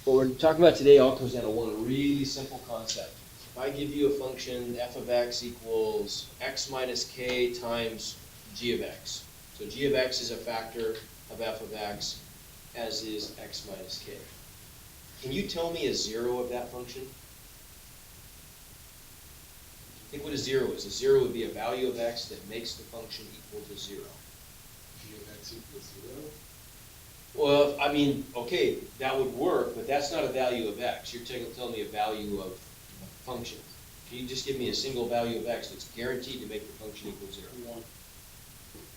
what we're talking about today all comes down to one really simple concept. If I give you a function f of x equals x minus k times g of x. So g of x is a factor of f of x, as is x minus k. Can you tell me a zero of that function? Think what a zero is. A zero would be a value of x that makes the function equal to zero. G of x equals 0. Well, I mean, okay, that would work, but that's not a value of x. You're telling me a value of a function. Can you just give me a single value of x that's guaranteed to make the function equal 0? 1.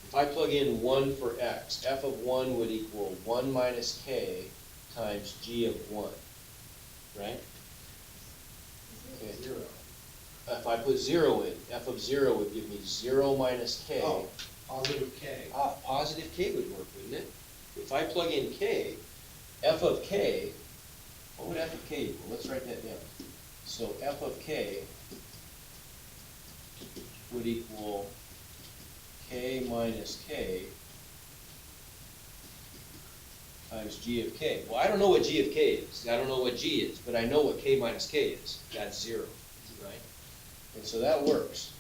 If I plug in 1 for x, f of 1 would equal 1 minus k times g of 1, right? Okay. 0. If I put 0 in, f of 0 would give me 0 minus k. Oh, positive k. Positive k would work, wouldn't it? If I plug in k, f of k, what would f of k equal? Let's write that down. So f of k would equal k minus k times g of k. Well, I don't know what g of k is. I don't know what g is, but I know what k minus k is. That's 0, right? And so that works.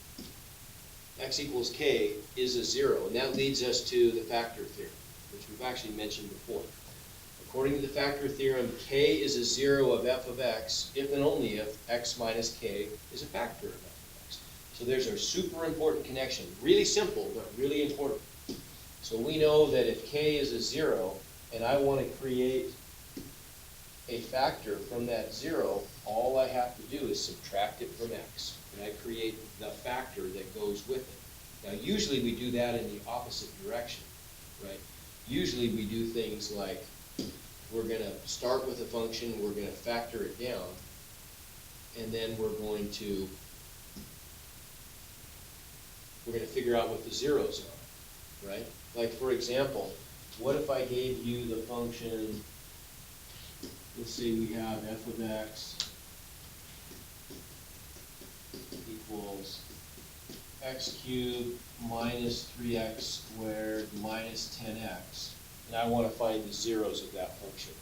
X equals k is a 0, and that leads us to the factor theorem, which we've actually mentioned before. According to the factor theorem, k is a 0 of f of x if and only if x minus k is a factor of f of x. So there's our super important connection. Really simple, but really important. So we know that if k is a 0, and I want to create a factor from that 0, all I have to do is subtract it from x, and I create the factor that goes with it. Now, usually we do that in the opposite direction, right? Usually we do things like we're going to start with a function, we're going to factor it down, and then we're going to figure out what the zeros are, right? Like, for example, what if I gave you the function, let's say we have f of x equals x cubed minus 3x squared minus 10x, and I want to find the zeros of that function.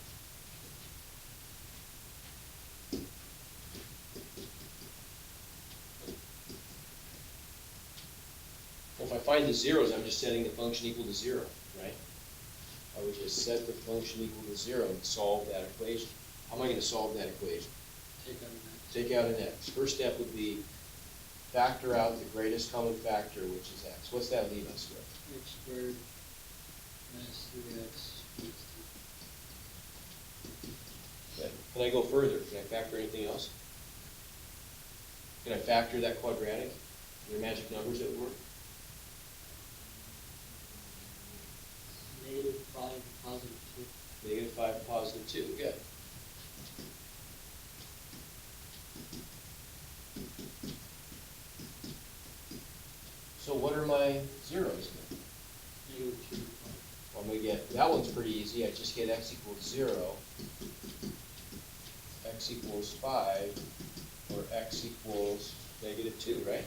Well, if I find the zeros, I'm just setting the function equal to 0, right? I would just set the function equal to 0 and solve that equation. How am I going to solve that equation? Take out an x. First step would be factor out the greatest common factor, which is x. What's that leave us with? X squared minus 3x. Okay. Can I go further? Can I factor anything else? Can I factor that quadratic? Are there magic numbers that would work? Negative 5, positive 2. Negative 5, positive 2. Good. So what are my zeros then? Negative 2. Well, I'm going to get, that one's pretty easy. I just get x equals 0, x equals 5, or x equals negative 2, right?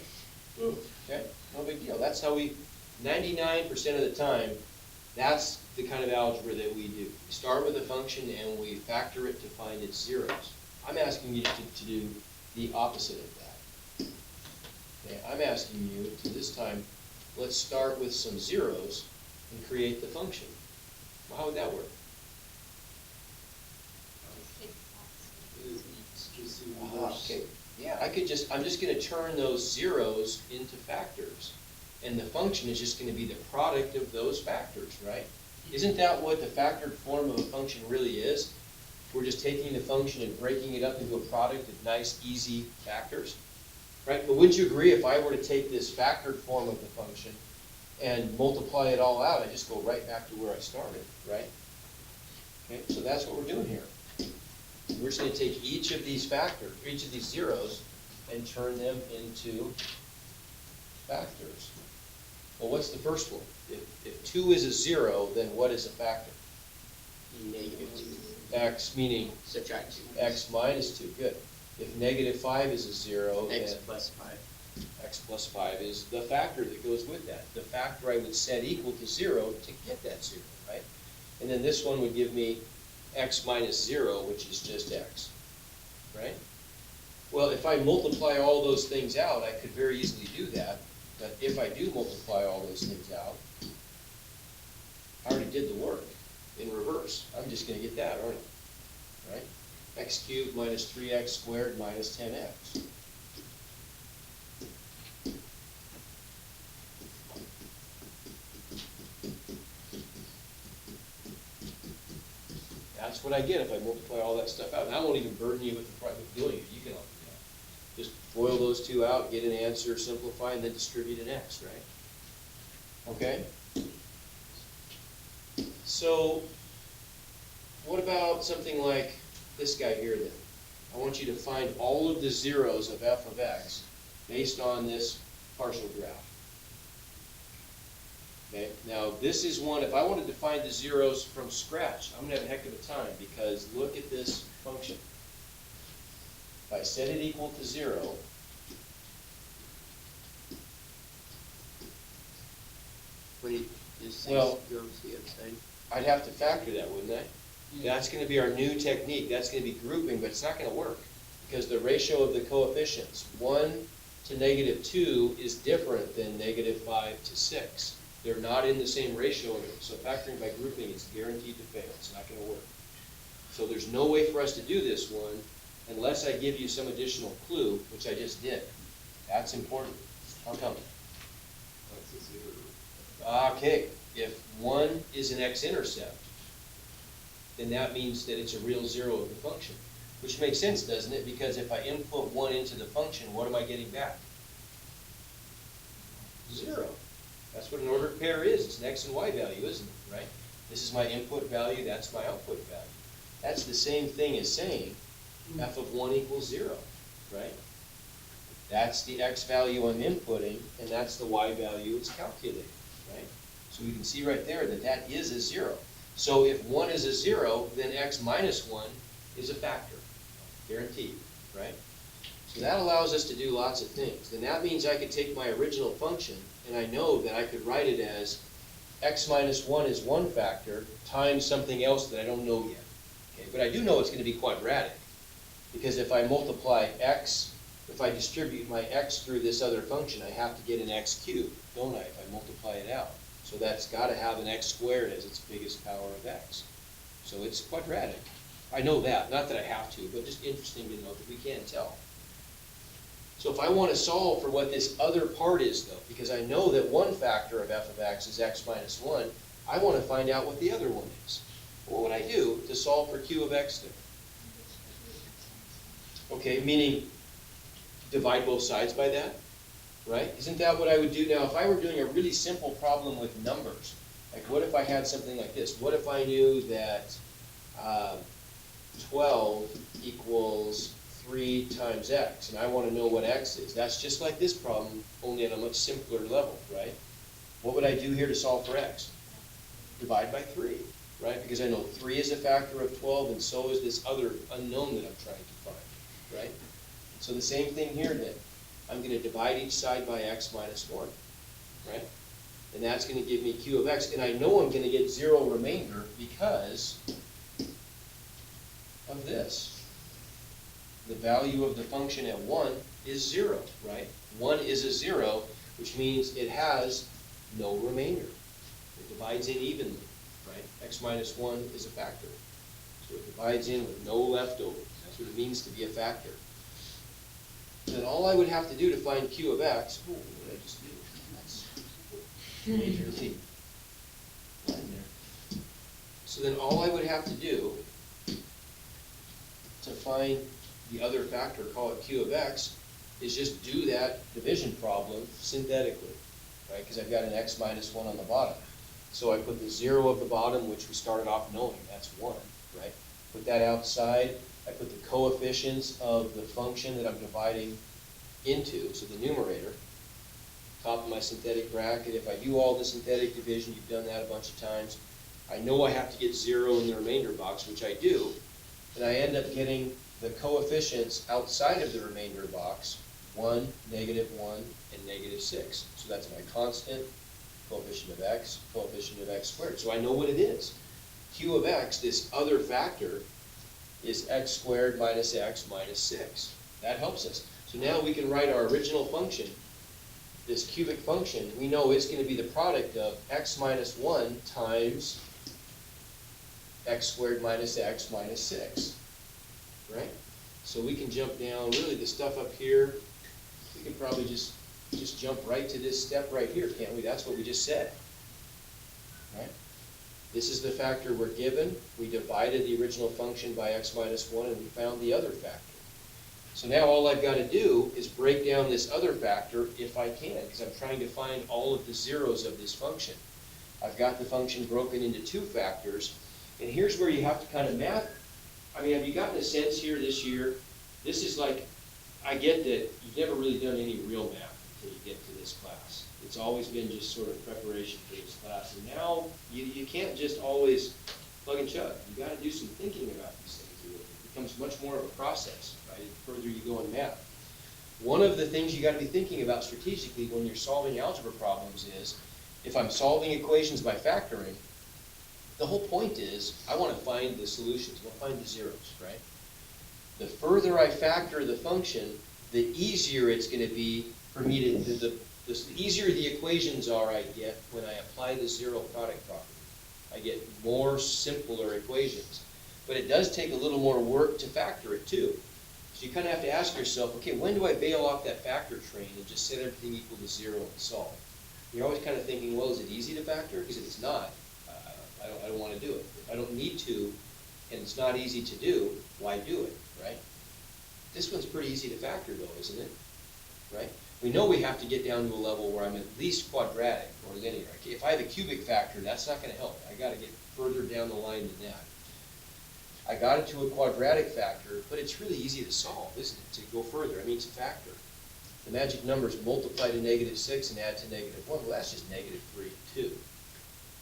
Okay, no big deal. That's how we, 99% of the time, that's the kind of algebra that we do. We start with a function and we factor it to find its zeros. I'm asking you to do the opposite of that. Okay, I'm asking you to this time, let's start with some zeros and create the function. Well, how would that work? It's just Okay. Yeah, I'm just going to turn those zeros into factors. And the function is just going to be the product of those factors, right? Isn't that what the factored form of a function really is? We're just taking the function and breaking it up into a product of nice, easy factors, right? But wouldn't you agree if I were to take this factored form of the function and multiply it all out, I just go right back to where I started, right? Okay, so that's what we're doing here. We're just going to take each of these factors, each of these zeros, and turn them into factors. Well, what's the first one? If 2 is a 0, then what is a factor? Negative 2. X, meaning Subtract 2. x minus 2, good. If negative 5 is a 0, X then plus 5. x plus 5 is the factor that goes with that. The factor I would set equal to 0 to get that 0, right? And then this one would give me x minus 0, which is just x, right? Well, if I multiply all those things out, I could very easily do that, but if I do multiply all those things out, I already did the work in reverse. I'm just gonna get that, aren't I? Right? X cubed minus 3x squared minus 10x. That's what I get if I multiply all that stuff out. And I won't even burden you with the problem of doing it. You can all do that. Just FOIL those two out, get an answer, simplify, and then distribute an x, right? Okay? So, what about something like this guy here then? I want you to find all of the zeros of f of x based on this partial graph. Okay, now this is one, if I wanted to find the zeros from scratch, I'm gonna have a heck of a time because look at this function. If I set it equal to 0, What do you, just say Well- zeros the other side? I'd have to factor that, wouldn't I? That's gonna be our new technique, that's gonna be grouping, but it's not gonna work. Because the ratio of the coefficients, 1 to negative 2 is different than negative 5 to 6. They're not in the same ratio, so factoring by grouping is guaranteed to fail, it's not gonna work. So there's no way for us to do this one unless I give you some additional clue, which I just did. That's important. How come? That's a zero. Okay, if 1 is an x-intercept, then that means that it's a real zero of the function. Which makes sense, doesn't it? Because if I input 1 into the function, what am I getting back? 0. That's what an ordered pair is. It's an x and y value, isn't it, right? This is my input value, that's my output value. That's the same thing as saying f of 1 equals 0, right? That's the x value I'm inputting, and that's the y value it's calculating, right? So we can see right there that that is a 0. So if 1 is a 0, then x minus 1 is a factor, guaranteed, right? So that allows us to do lots of things. Then that means I could take my original function, and I know that I could write it as x minus 1 is one factor times something else that I don't know yet. Okay, but I do know it's going to be quadratic, because if I multiply x, if I distribute my x through this other function, I have to get an x cubed, don't I, if I multiply it out? So that's got to have an x squared as its biggest power of x. So it's quadratic. I know that, not that I have to, but just interesting to know that we can't tell. So if I want to solve for what this other part is, though, because I know that one factor of f of x is x minus 1, I want to find out what the other one is. What would I do to solve for q of x then? Okay, meaning divide both sides by that, right? Isn't that what I would do? Now, if I were doing a really simple problem with numbers, like what if I had something like this? What if I knew that 12 equals 3 times x, and I want to know what x is? That's just like this problem, only at a much simpler level, right? What would I do here to solve for x? Divide by 3, right? Because I know 3 is a factor of 12, and so is this other unknown that I'm trying to find, right? So the same thing here then. I'm going to divide each side by x minus 1, right? And that's going to give me q of x, and I know I'm going to get 0 remainder because of this. The value of the function at 1 is 0, right? 1 is a 0, which means it has no remainder. It divides in evenly, right? X minus 1 is a factor. So it divides in with no leftovers. That's what it means to be a factor. Then all I would have to do to find q of x, oh, what did I just do? That's major league. Line there. So then all I would have to do to find the other factor, call it q of x, is just do that division problem synthetically, right? Because I've got an x minus 1 on the bottom. So I put the 0 of the bottom, which we started off knowing, that's 1, right? Put that outside. I put the coefficients of the function that I'm dividing into, so the numerator, top of my synthetic bracket. If I do all the synthetic division, you've done that a bunch of times, I know I have to get 0 in the remainder box, which I do, and I end up getting the coefficients outside of the remainder box, 1, negative 1, and negative 6. So that's my constant, coefficient of x squared. So I know what it is. q of x, this other factor, is x squared minus x minus 6. That helps us. So now we can write our original function, this cubic function. We know it's going to be the product of x minus 1 times x squared minus x minus 6, right? So we can jump down, really the stuff up here, we can probably just jump right to this step right here, can't we? That's what we just said, right? This is the factor we're given. We divided the original function by x minus 1, and we found the other factor. So now all I've got to do is break down this other factor if I can, because I'm trying to find all of the zeros of this function. I've got the function broken into two factors, and here's where you have to kind of math. I mean, have you gotten a sense here this year? This is like, I get that you've never really done any real math until you get to this class. It's always been just sort of preparation for this class, and now you can't just always plug and chug. You got to do some thinking about these things. It becomes much more of a process, right, the further you go in math. One of the things you got to be thinking about strategically when you're solving algebra problems is, if I'm solving equations by factoring, the whole point is I want to find the solutions. I want to find the zeros, right? The further I factor the function, the easier it's going to be for me to, the easier the equations are I get when I apply the zero product property. I get more simpler equations. But it does take a little more work to factor it too. So you kind of have to ask yourself, okay, when do I bail off that factor train and just set everything equal to 0 and solve? You're always kind of thinking, well, is it easy to factor? Because if it's not, I don't want to do it. If I don't need to, and it's not easy to do, why do it, right? This one's pretty easy to factor though, isn't it? Right? We know we have to get down to a level where I'm at least quadratic or linear. Okay, if I have a cubic factor, that's not going to help. I got to get further down the line than that. I got it to a quadratic factor, but it's really easy to solve, isn't it? To go further, I mean, it's a factor. The magic number is multiply to -6 and add to -1. Well, that's just -3, 2.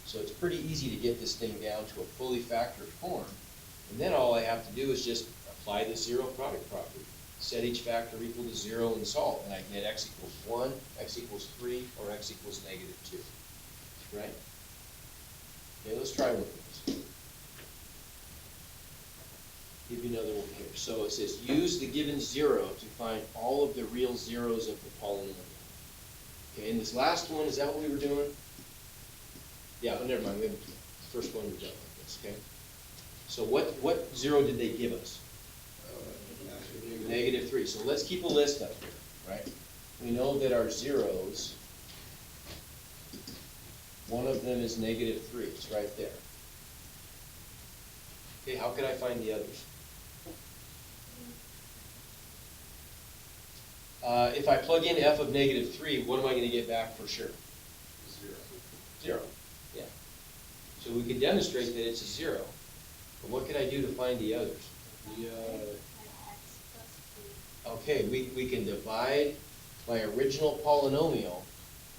So it's pretty easy to get this thing down to a fully factored form. And then all I have to do is just apply the zero product property. Set each factor equal to 0 and solve. And I get x equals 1, x equals 3, or x equals -2. Right? Okay, let's try one of those. Give you another one here. So it says, use the given 0 to find all of the real zeros of the polynomial. Okay, and this last one, is that what we were doing? Yeah, oh, never mind. We haven't, the first one we've done like this, okay? So what 0 did they give us? -3. So let's keep a list up here, right? We know that our zeros, one of them is -3. It's right there. Okay, how can I find the others? If I plug in f of -3, what am I going to get back for sure? 0. Yeah. So we can demonstrate that it's a 0. But what can I do to find the others? Okay, we can divide my original polynomial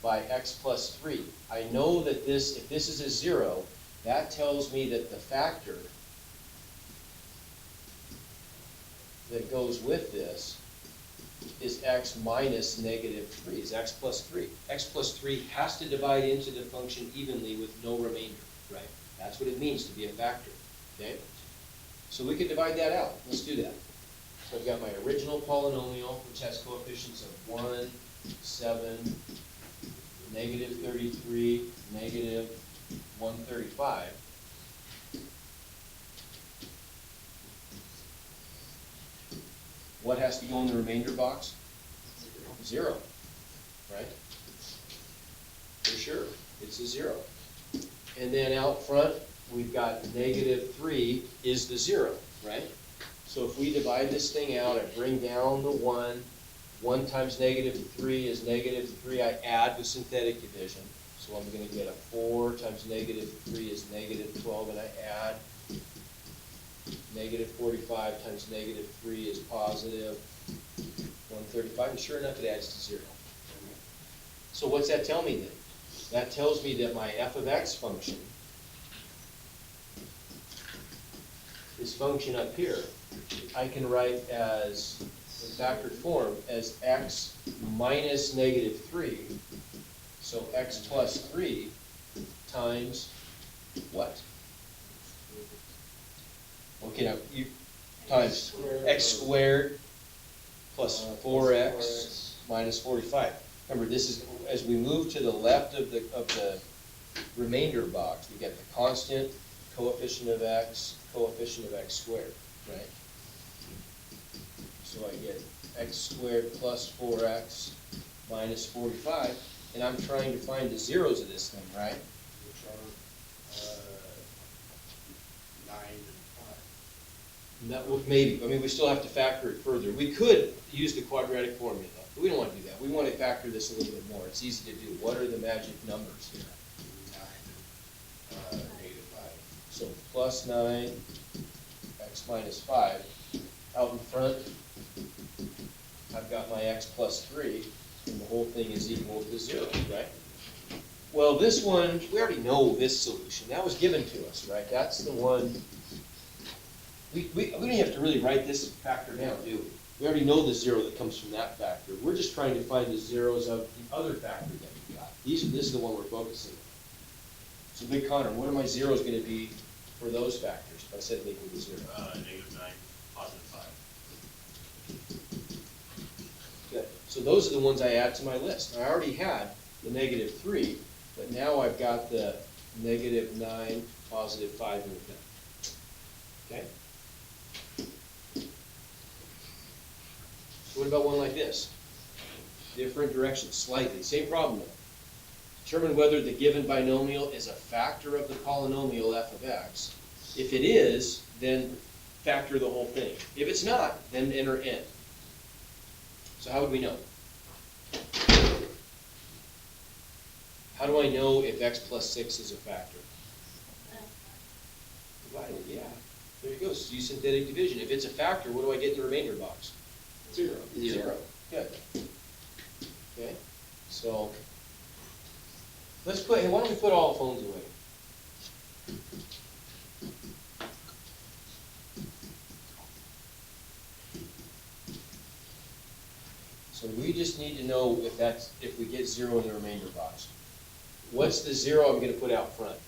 by x plus 3. I know that if this is a 0, that tells me that the factor that goes with this is x minus -3, is x plus 3. X plus 3 has to divide into the function evenly with no remainder, right? That's what it means to be a factor, okay? So we could divide that out. Let's do that. So I've got my original polynomial, which has coefficients of 1, 7, -33, -135. What has to go in the remainder box? 0, right? For sure, it's a 0. And then out front, we've got -3 is the 0, right? So if we divide this thing out, I bring down the 1. 1 times -3 is -3. I add with synthetic division. So I'm going to get a 4 times -3 is -12, and I add. -45 times -3 is positive 135, and sure enough it adds to 0. So what's that tell me then? That tells me that my f of x function, this function up here, I can write as, in factored form, as x minus -3, so x plus 3 times what? Okay, now, you, times x squared plus 4x minus 45. Remember, this is, as we move to the left of the remainder box, we get the constant, coefficient of x squared, right? So I get x squared plus 4x minus 45, and I'm trying to find the zeros of this thing, right? Which are, 9 and 5. And that would maybe, I mean, we still have to factor it further. We could use the quadratic formula, but we don't want to do that. We want to factor this a little bit more. It's easy to do. What are the magic numbers here? 9 and, -5. So plus 9, x minus 5. Out in front, I've got my x plus 3, and the whole thing is equal to 0, right? Well, this one, we already know this solution. That was given to us, right? That's the one. We don't have to really write this factor down, do we? We already know the 0 that comes from that factor. We're just trying to find the zeros of the other factor that we got. This is the one we're focusing on. So Big Connor, what are my zeros going to be for those factors? If I said they equal to 0. -9, +5. Good. So those are the ones I add to my list. I already had the -3, but now I've got the -9, +5 in the thing. Okay? So what about one like this? Different direction, slightly. Same problem though. Determine whether the given binomial is a factor of the polynomial f of x. If it is, then factor the whole thing. If it's not, then enter n. So how would we know? How do I know if x plus 6 is a factor? Divided, yeah. There you go, so use synthetic division. If it's a factor, what do I get in the remainder box? 0. Zero. Good. Okay, so let's put, hey, why don't we put all phones away? So we just need to know if we get 0 in the remainder box. What's the 0 I'm going to put out front?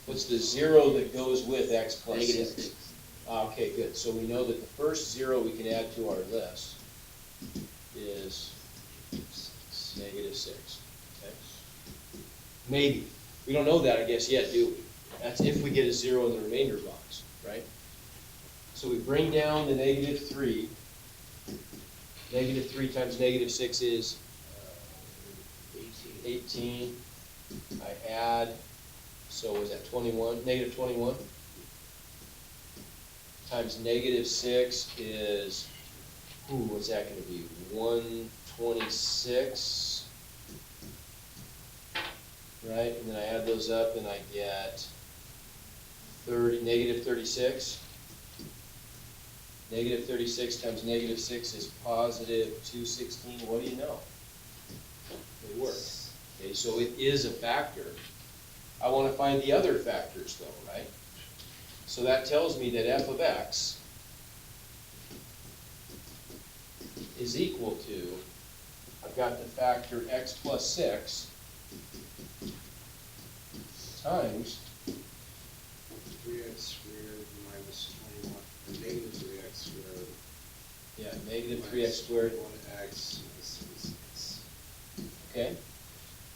What's the 0 that goes with x plus 6? -6. Okay, good. So we know that the first 0 we can add to our list is -6. Okay? Maybe. We don't know that, I guess, yet, do we? That's if we get a 0 in the remainder box, right? So we bring down the -3. -3 times -6 is 18. I add, so was that 21? -21? Times -6 is, what's that gonna be? 126, right? And then I add those up and I get -36. -36 times -6 is positive 216. What do you know? It works. Okay, so it is a factor. I want to find the other factors though, right? So that tells me that f of x is equal to, I've got the factor x plus 6 times 3x squared minus 21, or negative 3x squared. yeah, -3x squared. 1x minus 36. Okay?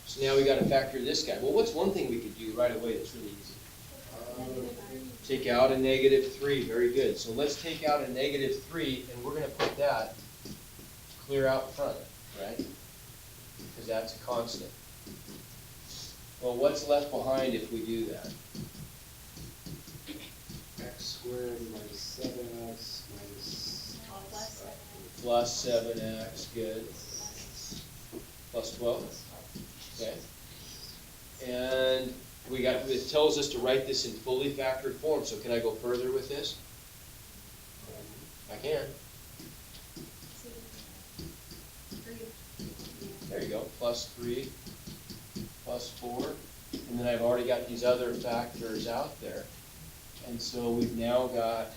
So now we got to factor this guy. Well, what's one thing we could do right away that's really easy? Take out a -3. Very good. So let's take out a -3, and we're going to put that clear out front, right? Because that's a constant. Well, what's left behind if we do that? X squared minus 7x minus. Plus 7x, good. Plus 12, okay. And we got, it tells us to write this in fully factored form, so can I go further with this? I can. There you go, plus 3, plus 4, and then I've already got these other factors out there. And so we've now got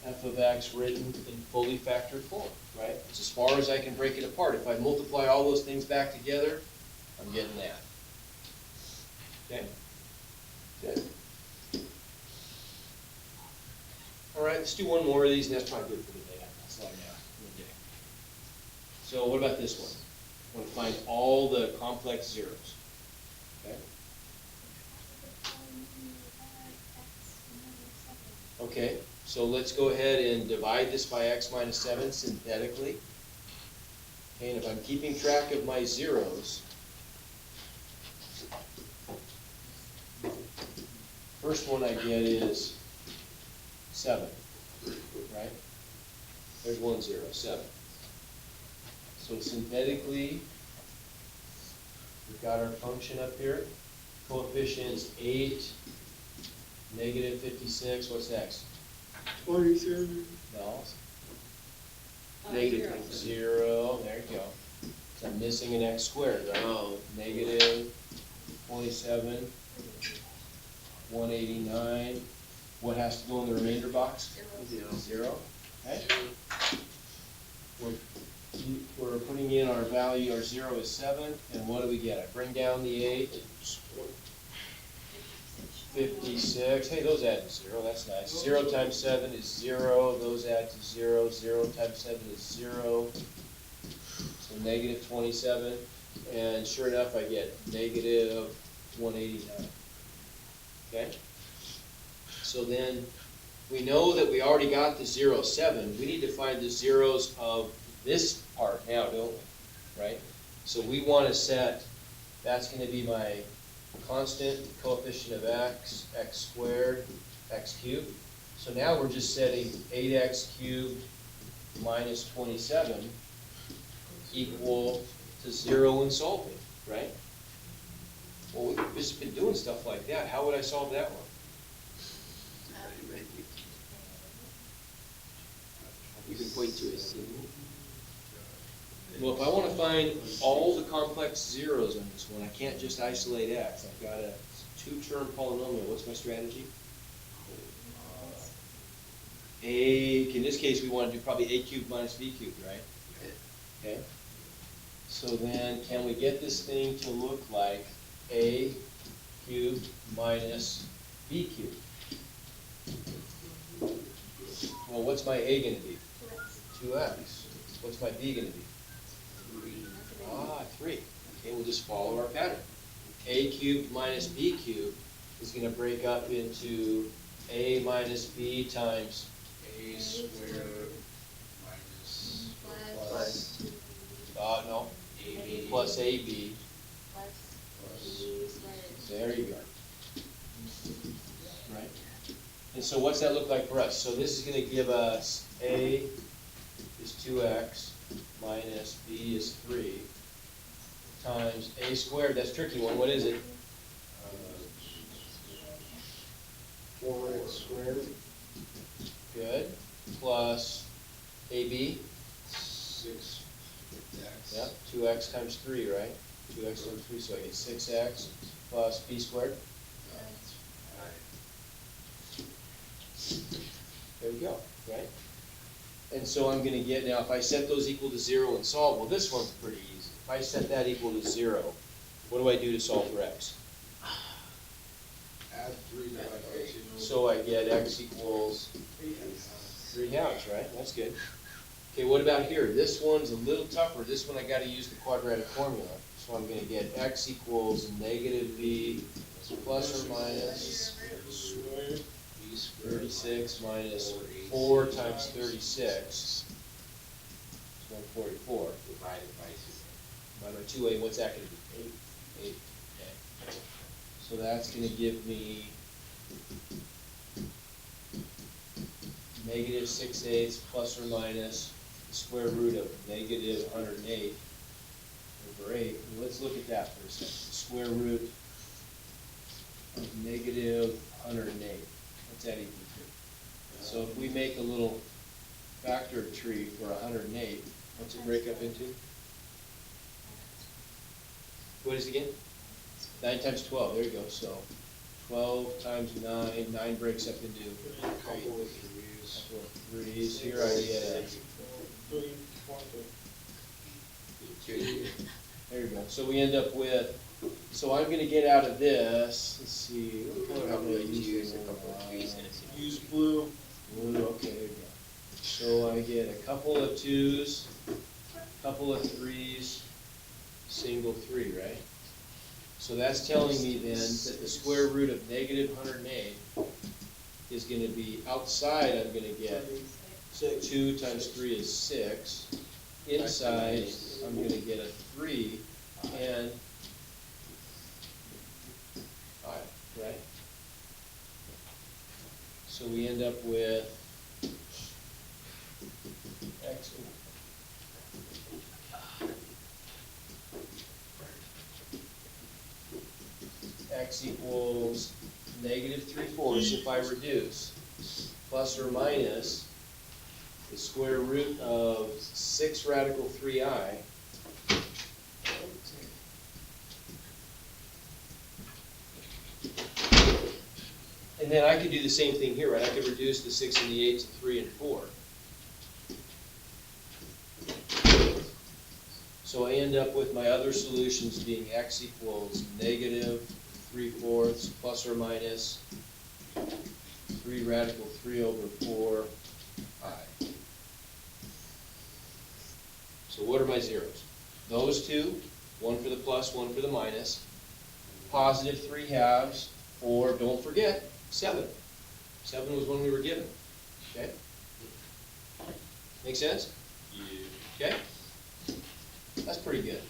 f of x written in fully factored form, right? It's as far as I can break it apart. If I multiply all those things back together, I'm getting that. Okay? Good. let's do one more of these, and that's probably good for the day. That's all I got for the day. So what about this one? I want to find all the complex zeros. Okay? Okay, so let's go ahead and divide this by x minus 7 synthetically. Okay, and if I'm keeping track of my zeros, first one I get is 7, right? There's 1 0, 7. So synthetically, we've got our function up here. Coefficients 8, negative 56, what's next? 27. No, Negative 0, there you go. So I'm missing an x squared, right? Oh, Negative 27, 189. What has to go in the remainder box? 0. 0, okay? We're putting in our value, our 0 is 7, and what do we get? I bring down the 8, 56, hey, those add to 0, that's nice. 0 times 7 is 0, those add to 0, 0 times 7 is 0, so negative 27, and sure enough, I get negative 189, okay? So then, we know that we already got the 0, 7, we need to find the zeros of this part now, don't we, right? So we want to set, that's going to be my constant coefficient of x, x squared, x cubed. So now we're just setting 8x cubed minus 27 equal to 0 and solving, right? Well, we've just been doing stuff like that. How would I solve that one? You can point to a symbol. Well, if I want to find all the complex zeros on this one, I can't just isolate x. I've got a two-term polynomial. What's my strategy? In this case, we want to do probably a cubed minus b cubed, right? Okay. So then, can we get this thing to look like a cubed minus b cubed? Well, what's my a going to be? 2x. What's my b going to be? 3. Okay, we'll just follow our pattern. A cubed minus b cubed is going to break up into a minus b times A squared minus Plus. no, AB plus ab. plus There you go. Right? And so what's that look like for us? So this is going to give us a is 2x minus b is 3 times a squared. That's a tricky one. What is it? 4x squared, Good. Plus ab. 6x. Yep. 2x times 3, right? 2x times 3, so I get 6x plus b squared. There we go, right? And so I'm going to get, now if I set those equal to 0 and solve, well, this one's pretty easy. If I set that equal to 0, what do I do to solve for x? Add 3 divided by 2. So I get x equals 3/2, right? That's good. Okay, what about here? This one's a little tougher. This one I got to use the quadratic formula. So I'm going to get x equals negative b plus or minus Squared, b squared 36 minus 4 times 36. It's 144. divided by 2. Divided by 2a, what's that going to be? 8. 8, okay. So that's going to give me negative 6/8 plus or minus the square root of negative 108 over 8. And let's look at that for a second. Square root of negative 108. What's that equal to? So if we make a little factor tree for 108, what's it break up into? What is it again? 9 times 12, there you go. So 12 times 9, 9 breaks up into A couple of 3's. couple of threes. Here I get, there you go. So we end up with, so I'm gonna get out of this, let's see, what color am I Probably use using? a couple of trees and a symbol. Use blue. Blue, okay. couple of twos, couple of threes, single three, right? So that's telling me then that the square root of negative 108 is gonna be outside, I'm gonna get 2 times 3 is 6. Inside, I'm gonna get a 3 and 5, right? So we end up with x. X equals negative 3/4 if I reduce, plus or minus the square root of 6 radical 3i. And then I could do the same thing here, right? I could reduce the 6 and the 8 to 3 and 4. So I end up with my other solutions being x equals negative 3/4 plus or minus 3 radical 3 over 4i. So what are my zeros? Those two, one for the plus, one for the minus. Positive 3/2, or don't forget, 7. 7 was one we were given, okay? Make sense? Okay? That's pretty good.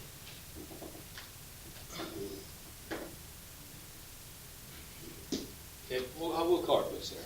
Okay, we'll call it quits there.